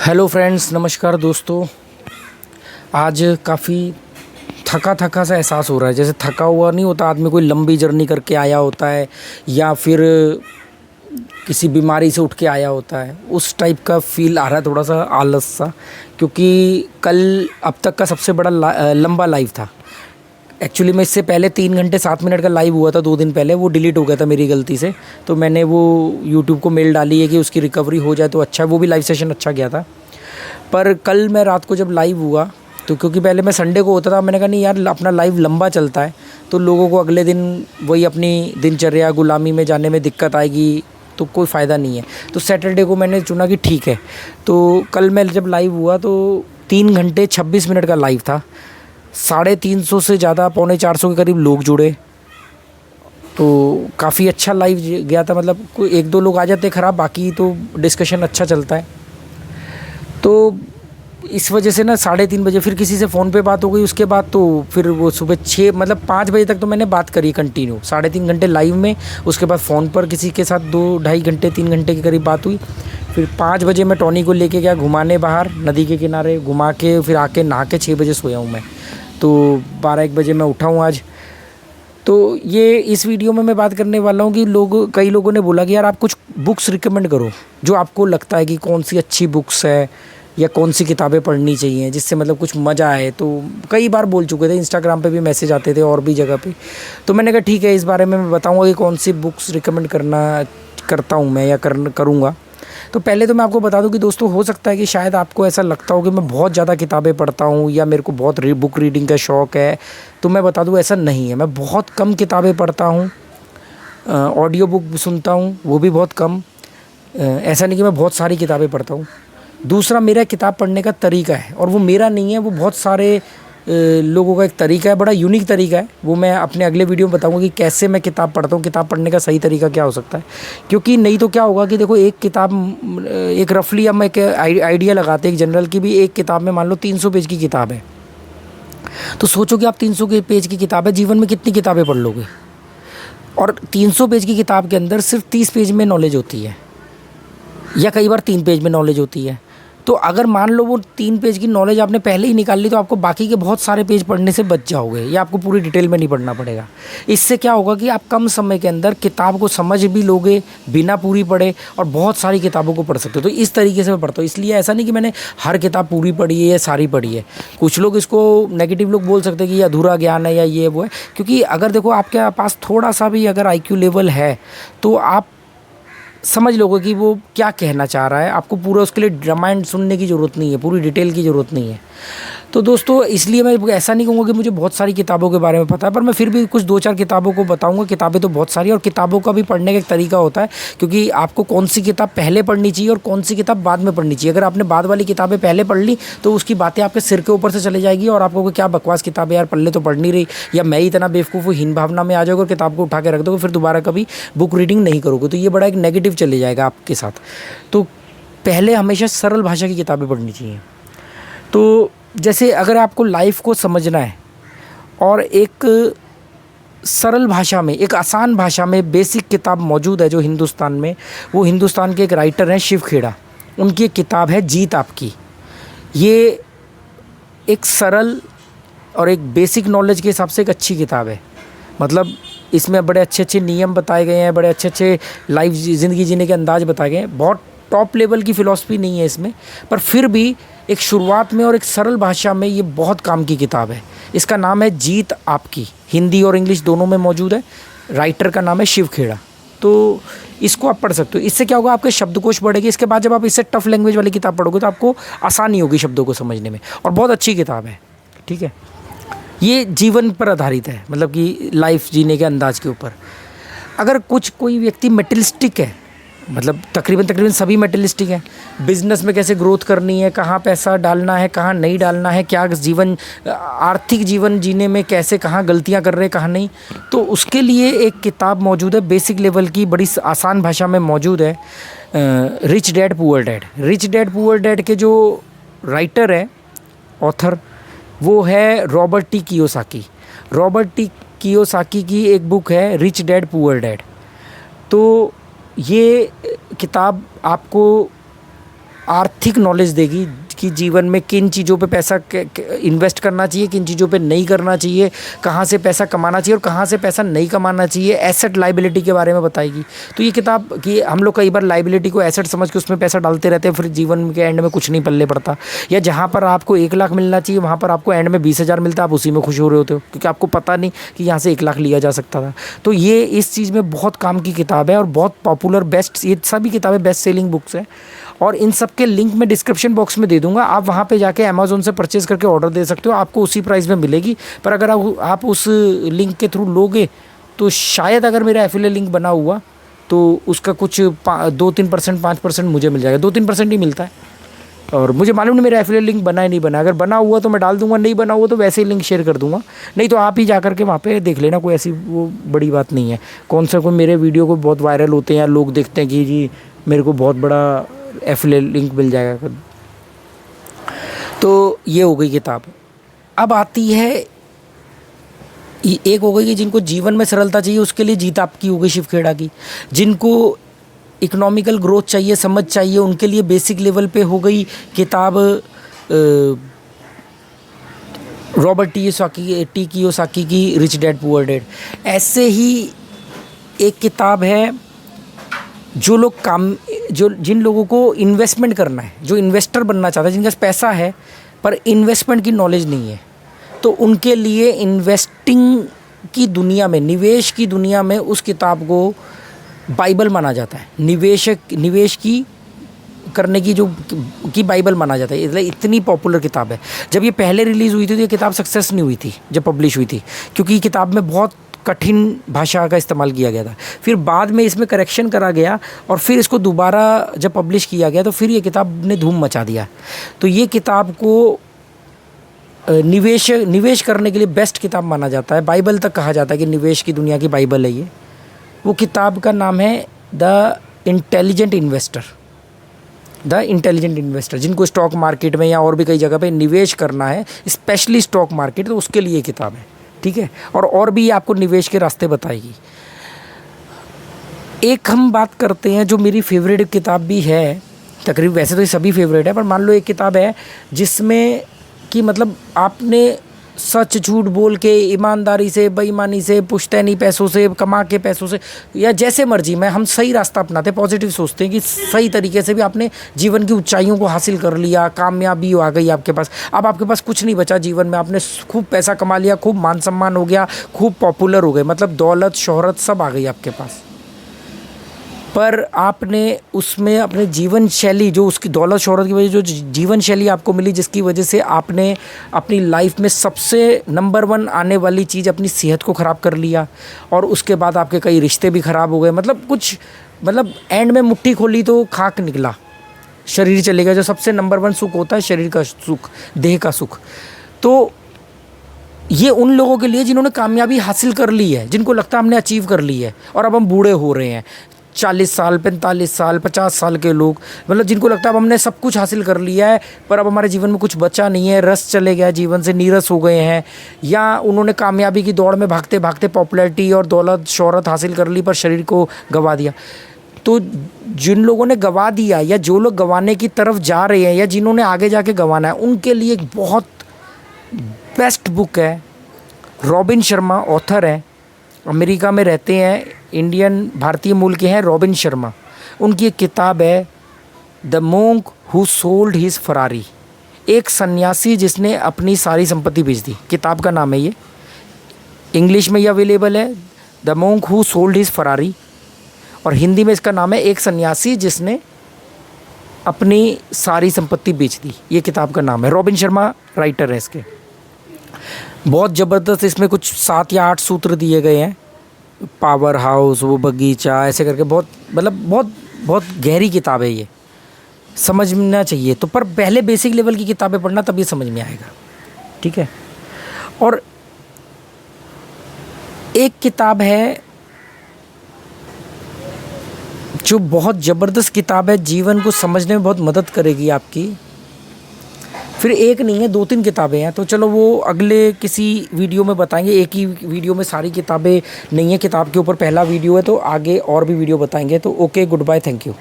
Hello friends, नमस्कार दोस्तों। आज काफ़ी थका थका सा एहसास हो रहा है। जैसे थका हुआ नहीं होता आदमी, कोई लंबी जर्नी करके आया होता है या फिर किसी बीमारी से उठ के आया होता है, उस टाइप का फील आ रहा है, थोड़ा सा आलस सा। क्योंकि कल अब तक का सबसे बड़ा लंबा लाइव था। एक्चुअली मैं इससे पहले 3 घंटे 7 मिनट का लाइव हुआ था 2 दिन पहले, वो डिलीट हो गया था मेरी गलती से। तो मैंने वो यूट्यूब को मेल डाली है कि उसकी रिकवरी हो जाए तो अच्छा है। वो भी लाइव सेशन अच्छा गया था। पर कल मैं रात को जब लाइव हुआ तो क्योंकि पहले मैं संडे को होता था, मैंने कहा नहीं यार, अपना लाइव लंबा चलता है तो लोगों को अगले दिन वही अपनी दिनचर्या गुलामी में जाने में दिक्कत आएगी, तो कोई फ़ायदा नहीं है। तो सैटरडे को मैंने चुना कि ठीक है। तो कल मैं जब लाइव हुआ तो 3 घंटे 26 मिनट का लाइव था। 350 से ज़्यादा, 350 के करीब लोग जुड़े। तो काफ़ी अच्छा लाइव गया था। मतलब कोई एक दो लोग आ जाते ख़राब, बाकी तो डिस्कशन अच्छा चलता है। तो इस वजह से ना 3:30 बजे फिर किसी से फ़ोन पे बात हो गई। उसके बाद तो फिर वो सुबह 6 मतलब 5 बजे तक तो मैंने बात करी कंटिन्यू, 3.5 घंटे लाइव में। उसके बाद फ़ोन पर किसी के साथ 2 ढाई घंटे 3 घंटे के करीब बात हुई। फिर 5 बजे मैं टॉनी को लेके गया घुमाने बाहर नदी के किनारे, घुमा के फिर आके नहा के 6 बजे सोया हूँ मैं। तो 12-1 बजे मैं उठा हूँ आज। तो ये इस वीडियो में मैं बात करने वाला हूँ कि कई लोगों ने बोला कि यार आप कुछ बुक्स रिकमेंड करो जो आपको लगता है कि कौन सी अच्छी बुक्स है या कौन सी किताबें पढ़नी चाहिए जिससे मतलब कुछ मज़ा आए। तो कई बार बोल चुके थे, इंस्टाग्राम पे भी मैसेज आते थे और भी जगह पे। तो मैंने कहा ठीक है, इस बारे में मैं बताऊंगा कि कौन सी बुक्स रिकमेंड करता हूँ मैं या करूँगा। तो पहले तो मैं आपको बता दूं कि दोस्तों, हो सकता है कि शायद आपको ऐसा लगता हो कि मैं बहुत ज़्यादा किताबें पढ़ता हूँ या मेरे को बहुत बुक रीडिंग का शौक़ है। तो मैं बता दूं, ऐसा नहीं है। मैं बहुत कम किताबें पढ़ता हूँ, ऑडियो बुक सुनता हूँ, वो भी बहुत कम। ऐसा नहीं कि मैं बहुत सारी किताबें पढ़ता हूँ। दूसरा, मेरा किताब पढ़ने का तरीका है, और वो मेरा नहीं है, वो बहुत सारे लोगों का एक तरीका है, बड़ा यूनिक तरीका है। वो मैं अपने अगले वीडियो में बताऊंगा कि कैसे मैं किताब पढ़ता हूँ, किताब पढ़ने का सही तरीका क्या हो सकता है। क्योंकि नहीं तो क्या होगा कि देखो, एक किताब, एक रफली हम एक आइडिया लगाते हैं एक जनरल की भी, एक किताब में मान लो 300 पेज की किताब है। तो सोचो कि आप 300 के पेज की किताब है, जीवन में कितनी किताबें पढ़ लोगे। और 300 पेज की किताब के अंदर सिर्फ 30 पेज में नॉलेज होती है, या कई बार 3 पेज में नॉलेज होती है। तो अगर मान लो वो 3 पेज की नॉलेज आपने पहले ही निकाल ली, तो आपको बाकी के बहुत सारे पेज पढ़ने से बच जाओगे, या आपको पूरी डिटेल में नहीं पढ़ना पड़ेगा। इससे क्या होगा कि आप कम समय के अंदर किताब को समझ भी लोगे बिना पूरी पढ़े, और बहुत सारी किताबों को पढ़ सकते हो। तो इस तरीके से मैं पढ़ता हूँ। इसलिए ऐसा नहीं कि मैंने हर किताब पूरी पढ़ी है या सारी पढ़ी है। कुछ लोग इसको नेगेटिव लोग बोल सकते हैं कि ये अधूरा ज्ञान है या ये वो है। क्योंकि अगर देखो, आपके पास थोड़ा सा भी अगर IQ लेवल है तो आप समझ लोगे कि वो क्या कहना चाह रहा है। आपको पूरा उसके लिए रामायण सुनने की ज़रूरत नहीं है, पूरी डिटेल की ज़रूरत नहीं है। तो दोस्तों, इसलिए मैं ऐसा नहीं कहूँगा कि मुझे बहुत सारी किताबों के बारे में पता है, पर मैं फिर भी कुछ 2-4 किताबों को बताऊँगा। किताबें तो बहुत सारी, और किताबों का भी पढ़ने का एक तरीका होता है, क्योंकि आपको कौन सी किताब पहले पढ़नी चाहिए और कौन सी किताब बाद में पढ़नी चाहिए। अगर आपने बाद वाली किताबें पहले पढ़ ली तो उसकी बातें आपके सिर के ऊपर से चले जाएगी, और आपको क्या बकवास किताब है यार, पढ़ले तो पढ़ नहीं रही, या मैं ही इतना बेवकूफ़ हूँ, हीन भावना में आ जाओगे और किताब को उठा के रख दोगे, फिर दोबारा कभी बुक रीडिंग नहीं करोगे। तो ये बड़ा एक नेगेटिव चले जाएगा आपके साथ। तो पहले हमेशा सरल भाषा की किताबें पढ़नी चाहिए। तो जैसे अगर आपको लाइफ को समझना है और एक सरल भाषा में, एक आसान भाषा में बेसिक किताब मौजूद है जो हिंदुस्तान में, वो हिंदुस्तान के एक राइटर हैं शिव खेड़ा। उनकी एक किताब है जीत आपकी। ये एक सरल और एक बेसिक नॉलेज के हिसाब से एक अच्छी किताब है। मतलब इसमें बड़े अच्छे अच्छे नियम बताए गए हैं, बड़े अच्छे अच्छे लाइफ ज़िंदगी जीने के अंदाज बताए गए हैं। बहुत टॉप लेवल की फ़िलॉसफी नहीं है इसमें, पर फिर भी एक शुरुआत में और एक सरल भाषा में ये बहुत काम की किताब है। इसका नाम है जीत आपकी, हिंदी और इंग्लिश दोनों में मौजूद है। राइटर का नाम है शिव खेड़ा। तो इसको आप पढ़ सकते हो। इससे क्या होगा, आपके शब्दकोश बढ़ेगी। इसके बाद जब आप इससे टफ लैंग्वेज वाली किताब पढ़ोगे तो आपको आसानी होगी शब्दों को समझने में, और बहुत अच्छी किताब है। ठीक है, ये जीवन पर आधारित है, मतलब कि लाइफ जीने के अंदाज के ऊपर। अगर कोई व्यक्ति मेटलिस्टिक है, मतलब तकरीबन सभी मेटलिस्टिक हैं, बिजनेस में कैसे ग्रोथ करनी है, कहाँ पैसा डालना है, कहाँ नहीं डालना है, क्या जीवन, आर्थिक जीवन जीने में कैसे, कहाँ गलतियाँ कर रहे हैं, कहाँ नहीं, तो उसके लिए एक किताब मौजूद है बेसिक लेवल की, बड़ी आसान भाषा में मौजूद है, rich dad poor dad. Rich dad poor dad के जो राइटर है, ऑथर, वो है Robert T Kiyosaki. Robert T Kiyosaki की एक बुक है रिच डैड पुअर डैड। तो ये किताब आपको आर्थिक नॉलेज देगी कि जीवन में किन चीज़ों पे पैसा इन्वेस्ट करना चाहिए, किन चीज़ों पे नहीं करना चाहिए, कहाँ से पैसा कमाना चाहिए और कहाँ से पैसा नहीं कमाना चाहिए, एसेट लाइबिलिटी के बारे में बताएगी। तो ये किताब कि हम लोग कई बार लाइबिलिटी को एसेट समझ के उसमें पैसा डालते रहते हैं, फिर जीवन के एंड में कुछ नहीं पल्ले पड़ता। या जहाँ पर आपको 1 लाख मिलना चाहिए वहाँ पर आपको एंड में 20,000 मिलता है, आप उसी में खुश हो रहे होते हो क्योंकि आपको पता नहीं कि यहाँ से 1 लाख लिया जा सकता था। तो ये इस चीज़ में बहुत काम की किताब है और बहुत पॉपुलर बेस्ट, ये सभी किताबें बेस्ट सेलिंग बुक्स हैं और इन सब के लिंक मैं डिस्क्रिप्शन बॉक्स में दे दूंगा। आप वहाँ पे जाके अमेज़ॉन से परचेज़ करके ऑर्डर दे सकते हो, आपको उसी प्राइस में मिलेगी। पर अगर आप उस लिंक के थ्रू लोगे तो शायद अगर मेरा एफिलिएट लिंक बना हुआ तो उसका कुछ 2-3% 5% मुझे मिल जाएगा। 2-3% ही मिलता है और मुझे मालूम नहीं मेरा एफिलिएट लिंक बना है नहीं बना। अगर बना हुआ तो मैं डाल दूंगा, नहीं बना हुआ तो वैसे ही लिंक शेयर कर दूंगा। नहीं तो आप ही जा करके वहाँ पे देख लेना, कोई ऐसी वो बड़ी बात नहीं है। कौन सा कोई मेरे वीडियो को बहुत वायरल होते हैं, लोग देखते हैं कि जी मेरे को बहुत बड़ा एफिलिएट लिंक मिल जाएगा। तो ये हो गई किताब। अब आती है एक हो गई कि जिनको जीवन में सरलता चाहिए उसके लिए जीत आपकी हो गई शिव खेड़ा की। जिनको इकोनॉमिकल ग्रोथ चाहिए, समझ चाहिए, उनके लिए बेसिक लेवल पे हो गई किताब रॉबर्ट टी कियोसाकी की रिच डैड पुअर डैड। ऐसे ही एक किताब है जिन लोगों को इन्वेस्टमेंट करना है, जो इन्वेस्टर बनना चाहता है, जिनके पास पैसा है पर इन्वेस्टमेंट की नॉलेज नहीं है, तो उनके लिए इन्वेस्टिंग की दुनिया में, निवेश की दुनिया में उस किताब को बाइबल माना जाता है। निवेश की करने की की बाइबल माना जाता है, इसलिए इतनी पॉपुलर किताब है। जब ये पहले रिलीज़ हुई थी तो ये किताब सक्सेस नहीं हुई थी जब पब्लिश हुई थी, क्योंकि किताब में बहुत कठिन भाषा का इस्तेमाल किया गया था। फिर बाद में इसमें करेक्शन करा गया और फिर इसको दोबारा जब पब्लिश किया गया तो फिर ये किताब ने धूम मचा दिया। तो ये किताब को निवेश करने के लिए बेस्ट किताब माना जाता है। बाइबल तक कहा जाता है कि निवेश की दुनिया की बाइबल है ये। वो किताब का नाम है द इंटेलिजेंट इन्वेस्टर। जिनको स्टॉक मार्केट में या और भी कई जगह पे निवेश करना है, स्पेशली स्टॉक मार्केट, तो उसके लिए किताब है, ठीक है। और भी आपको निवेश के रास्ते बताएगी। एक हम बात करते हैं जो मेरी फेवरेट किताब भी है, तकरीबन वैसे तो ये सभी फेवरेट है, पर मान लो एक किताब है जिसमें कि मतलब आपने सच झूठ बोल के, ईमानदारी से, बेईमानी से, पुश्तैनी पैसों से, कमा के पैसों से, या जैसे मर्जी में हम सही रास्ता अपनाते हैं, पॉजिटिव सोचते हैं कि सही तरीके से भी आपने जीवन की ऊंचाइयों को हासिल कर लिया, कामयाबी आ गई आपके पास, अब आपके पास कुछ नहीं बचा जीवन में, आपने खूब पैसा कमा लिया, खूब मान सम्मान हो गया, खूब पॉपुलर हो गए, मतलब दौलत शोहरत सब आ गई आपके पास, पर आपने उसमें अपने जीवन शैली, जो उसकी दौलत शोहरत की वजह जो जीवन शैली आपको मिली, जिसकी वजह से आपने अपनी लाइफ में सबसे नंबर 1 आने वाली चीज़ अपनी सेहत को ख़राब कर लिया, और उसके बाद आपके कई रिश्ते भी ख़राब हो गए, मतलब एंड में मुट्ठी खोली तो खाक निकला, शरीर चलेगा। जो सबसे नंबर 1 सुख होता है शरीर का सुख, देह का सुख। तो ये उन लोगों के लिए जिन्होंने कामयाबी हासिल कर ली है, जिनको लगता है हमने अचीव कर ली है और अब हम बूढ़े हो रहे हैं, 40 साल 45 साल 50 साल के लोग, मतलब जिनको लगता है अब हमने सब कुछ हासिल कर लिया है पर अब हमारे जीवन में कुछ बचा नहीं है, रस चले गया, जीवन से नीरस हो गए हैं, या उन्होंने कामयाबी की दौड़ में भागते भागते पॉपुलैरिटी और दौलत शोहरत हासिल कर ली पर शरीर को गंवा दिया। तो जिन लोगों ने गंवा दिया या जो लोग गंवाने की तरफ जा रहे हैं या जिन्होंने आगे जाके गंवाना है, उनके लिए एक बहुत बेस्ट बुक है। रॉबिन शर्मा ऑथर है, अमेरिका में रहते हैं, इंडियन भारतीय मूल के हैं रॉबिन शर्मा। उनकी एक किताब है the monk who sold his Ferrari, एक सन्यासी जिसने अपनी सारी संपत्ति बेच दी, किताब का नाम है ये। इंग्लिश में ये अवेलेबल है the monk who sold his Ferrari, और हिंदी में इसका नाम है एक सन्यासी जिसने अपनी सारी संपत्ति बेच दी। ये किताब का नाम है, रॉबिन शर्मा राइटर है इसके। बहुत ज़बरदस्त इसमें कुछ 7 या 8 सूत्र दिए गए हैं, पावर हाउस, वो बगीचा, ऐसे करके बहुत गहरी किताब है ये, समझना चाहिए। तो पर पहले बेसिक लेवल की किताबें पढ़ना तब ये समझ में आएगा, ठीक है। और एक किताब है जो बहुत ज़बरदस्त किताब है, जीवन को समझने में बहुत मदद करेगी आपकी। फिर एक नहीं है 2-3 किताबें हैं, तो चलो वो अगले किसी वीडियो में बताएंगे। एक ही वीडियो में सारी किताबें नहीं है, किताब के ऊपर पहला वीडियो है, तो आगे और भी वीडियो बताएंगे। तो okay, goodbye, thank you.